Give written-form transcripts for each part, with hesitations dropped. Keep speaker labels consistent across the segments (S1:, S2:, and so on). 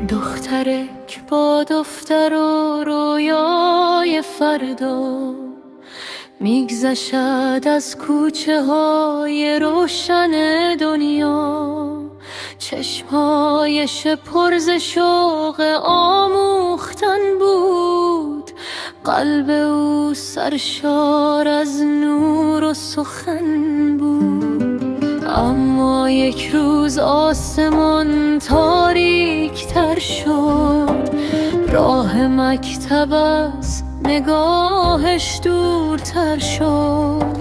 S1: دخترک با دفتر و رویای فردا میگذشد از کوچه های روشن دنیا. چشمهایش پر ز شوق آموختن بود، قلب او سرشار از نور و سخن بود. اما یک روز آسمان تاریک تر شد، راه مکتب از نگاهش دورتر شد.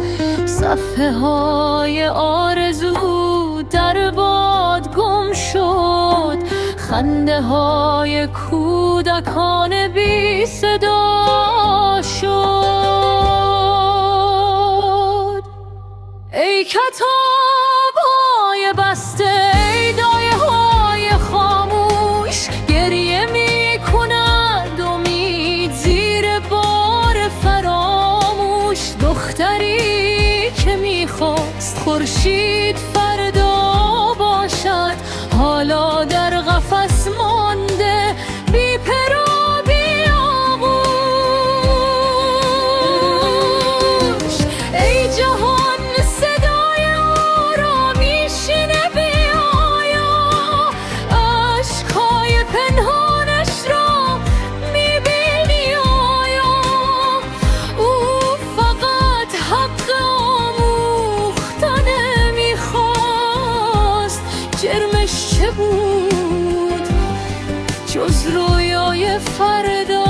S1: صفحه های آرزو در باد گم شد، خنده های کودکان بی صدا شد. ای کتاب های بسته، ای دایه های خاموش، گریه می کند امید زیر بار فراموش. دختری که می خواست خورشید فردا باشد، حالا در قفس مانده بی پر و بی آغوش. ای جهان صدای او را میشنوی آیا؟ اشکهای پنهانش را میبینی آیا؟ او فقط حق آموختن میخواست، جرمش چه بود جز رویای فردا؟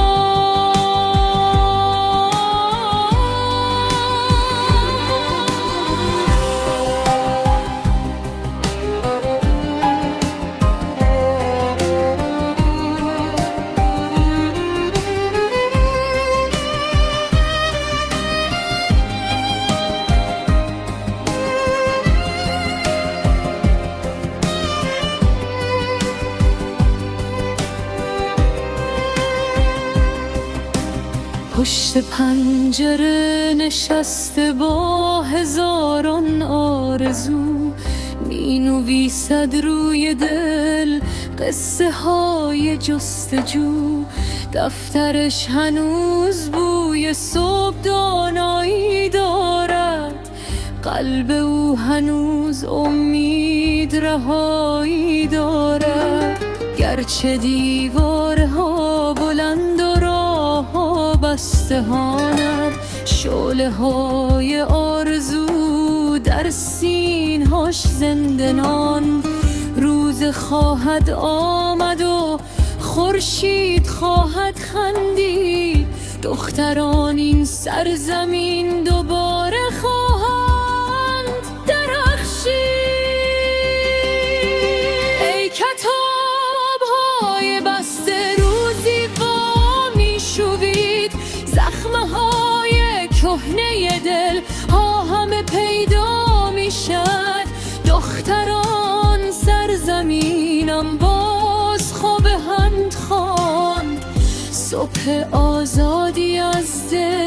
S1: پشت پنجره نشسته با هزاران آرزو، می نویسد روی دل قصه های جستجو. دفترش هنوز بوی صبح دانایی دارد، قلب او هنوز امید رهایی دارد. گرچه دیوارها بلند و راهها بسته‌اند، شعله های آرزو در سینهاش زنده‌نان. روز خواهد آمد و خورشید خواهد خندید، دختران این سرزمین دوباره خواهند درخشید. ای کتاب‌های بسته روزی وامی شوید، زخم‌های کهنه دل ها همه پیدا میشد. دختران سرزمینم باز خوابهند خواند، صبح آزادی از دل